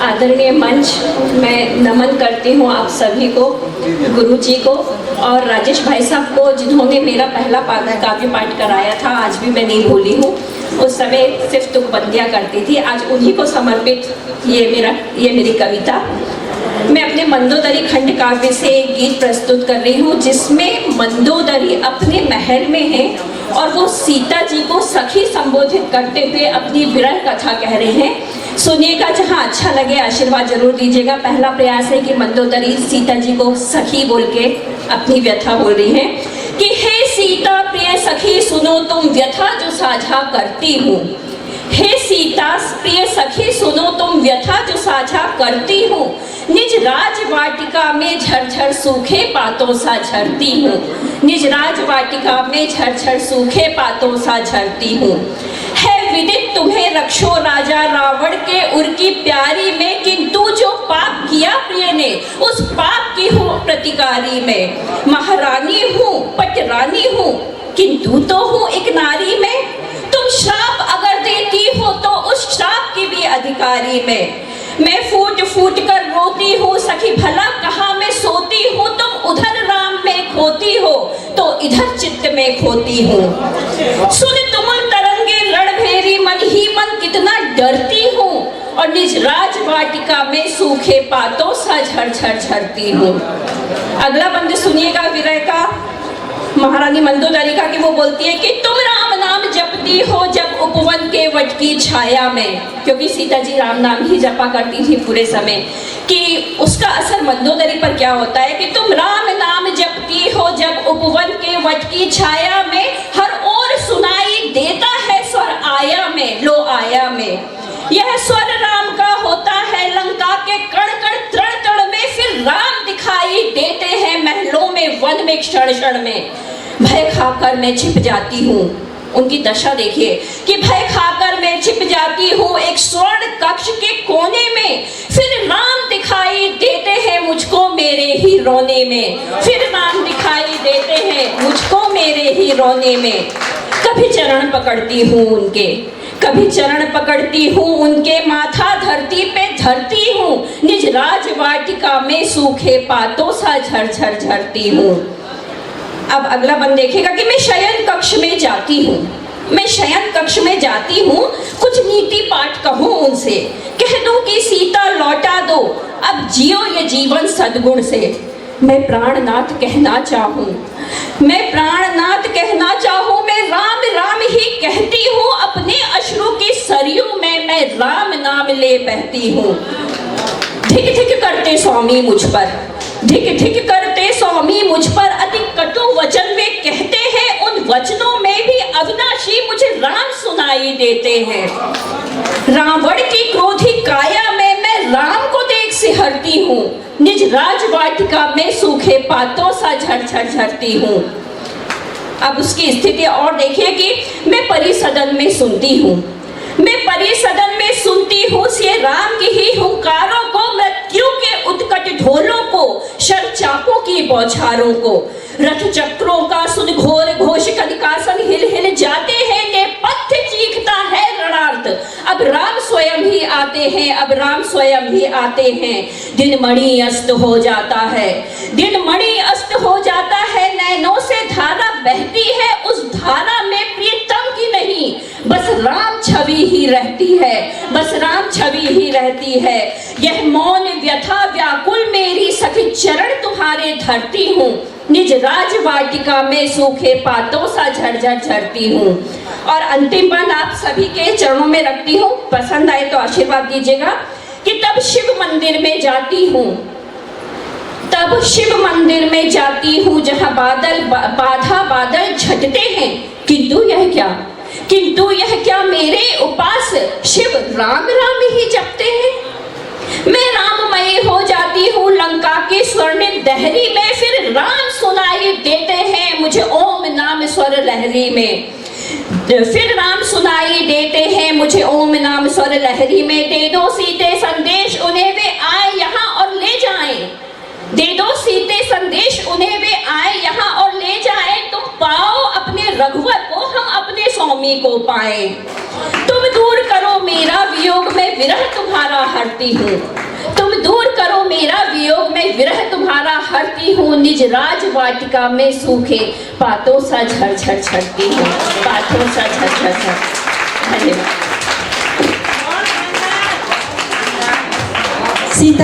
आदरणीय मंच, मैं नमन करती हूँ आप सभी को, गुरु जी को और राजेश भाई साहब को, जिन्होंने मेरा पहला काव्य पाठ कराया था। आज भी मैं नहीं भूली हूँ। उस समय सिर्फ तुकबंदियाँ करती थी। आज उन्हीं को समर्पित ये मेरी कविता। मैं अपने मंदोदरी खंड काव्य से एक गीत प्रस्तुत कर रही हूँ, जिसमें मंदोदरी अपने महल में है और वो सीता जी को सखी संबोधित करते हुए अपनी विरह कथा कह रहे हैं। सुनिएगा, जहाँ अच्छा लगे आशीर्वाद जरूर दीजिएगा। पहला प्रयास है कि मंदोदरी सीता जी को सखी बोल के अपनी व्यथा बोल रही है कि हे सीता प्रिय सखी सुनो तुम व्यथा जो साझा करती हूँ। हे सीता प्रिय सखी सुनो तुम व्यथा जो साझा करती हूँ। निज राज वाटिका में झरझर सूखे पातों सा झरती हूँ। निज राज वाटिका में झरझर सूखे पातों सा झरती हूँ। है विदित तुम्हें रक्षो राजा रावण के उर की प्यारी में, किंतु जो पाप किया प्रिय ने उस पाप की हूँ प्रतिकारी में। महारानी हूँ पटरानी हूँ, किंतु तो हूँ एक नारी में। तुम श्राप अगर देती हो तो उस श्राप की भी अधिकारी में। मैं फूट फूट कर रोती हूँ सखी, भला कहाँ मैं सोती हूँ। तुम उधर राम में खोती हो तो इधर चित्त में खोती हूँ। सुन तुमुल तरंगे रणभेरी, मन ही मन कितना डरती हूँ। और निज राज वाटिका में सूखे पातों सा झरझर झरती हूँ। अगला बंद सुनिएगा विरह का, महारानी मंदोदरी का, कि वो बोलती है कि तुम राम नाम जपती हो जब उपवन के वट की छाया में, क्योंकि सीता जी राम नाम ही जपा करती थी पूरे समय, कि उसका असर मंदोदरी पर क्या होता है कि तुम राम नाम जपती हो जब उपवन के वट की छाया में, हर ओर सुनाई देता है स्वर आया में, लो आया में। यह स्वर राम का होता है लंका के कण कण तृण तृण में, फिर राम दिखाई देते हैं महलों में वन में क्षण क्षण में। भय खाकर मैं छिप जाती हूँ, उनकी दशा देखिए कि भय खाकर मैं छिप जाती हूँ एक स्वर्ण कक्ष के कोने में, फिर राम दिखाई देते हैं मुझको मेरे ही रोने में। फिर राम दिखाई देते हैं मुझको मेरे ही रोने में। कभी चरण पकड़ती हूँ उनके, कभी चरण पकड़ती हूँ उनके, माथा धरती पे धरती हूँ। निज राज वाटिका में सूखे पातों सा झरझर झरती हूँ। अब अगला बंद देखिएगा कि मैं शयन कक्ष में जाती हूँ, मैं शयन कक्ष में जाती हूँ, कुछ नीति पाठ कहूँ उनसे, कह दूँ कि सीता लौटा दो अब जियो ये जीवन सद्गुण से। मैं प्राणनाथ कहना चाहूँ, मैं प्राणनाथ कहना चाहूँ, मैं राम राम ही कहती हूँ। अपने अश्रु की सरयू में मैं राम नाम ले बहती हूँ। धिक धिक करते स्वामी मुझ पर, धिक धिक करते स्वामी मुझ पर, अति कटु वचन में कहते हैं। उन वचनों में भी अविनाशी मुझे राम सुनाई देते हैं। रावण की क्रोधी काया में मैं राम को देख सिहरती हूँ। निज राज वाटिका में सूखे पातों सा झरझर झरती हूँ। अब उसकी स्थिति और देखिए कि मैं परिसदन में सुनती हूँ, मैं परिसदन में सुनती हूँ श्री राम की ही हुंकारों को, मृत्यु के उत्कट ढोलों को, शर चापों की बौछारों को, रथ चक्रों का सुन घोर घोष कनकासन हिल हिल जाते हैं। नेपथ्य चीखता है रणार्थ, अब राम स्वयं ही आते हैं, अब राम स्वयं ही आते हैं। दिन मणि अस्त हो जाता है, दिन मणि अस्त हो जाता है, नैनों से धारा बहती है। उस धारा में प्रियतम की नहीं बस राम छवि ही रहती है, बस राम छवि ही रहती है। यह मौन व्यथा व्याकुल मेरी सखी, चरण तुम्हारे धरती हूँ। निज राज वाटिका में सूखे पातों सा झरझर झरती हूँ। और अंतिम बंद आप सभी के चरणों में रखती हूँ, पसंद आए तो आशीर्वाद दीजिएगा कि तब शिव मंदिर में जाती हूँ, तब शिव मंदिर में जाती हूँ, जहाँ बादल बाधा बादल झटते हैं। किंतु यह क्या, किंतु यह क्या मेरे उपास शिव राम राम ही जपते हैं। मैं राममयी हो जाती हूँ लंका की स्वर्णिम दहरी में, फिर राम सुनाई देते हैं मुझे ओम नाम स्वर लहरी में। फिर राम सुनाई देते हैं मुझे ओम नाम स्वर लहरी में। दे दो सीते संदेश उन्हें वे आए यहाँ और ले जाएं, दे दो सीते संदेश उन्हें वे आए यहाँ और ले जाएं। तुम पाओ अपने रघुवर को, हम अपने स्वामी को पाए। तुम दूर करो मेरा वियोग, मैं विरह तुम्हारा हरती हूँ। तुम दूर करो मेरा वियोग, मैं विरह तुम्हारा हरती हूँ। निज राज वाटिका में सूखे पातों सा झरझर छड़ती हूँ, पातों सा झरझर छड़। धन्यवाद। सीता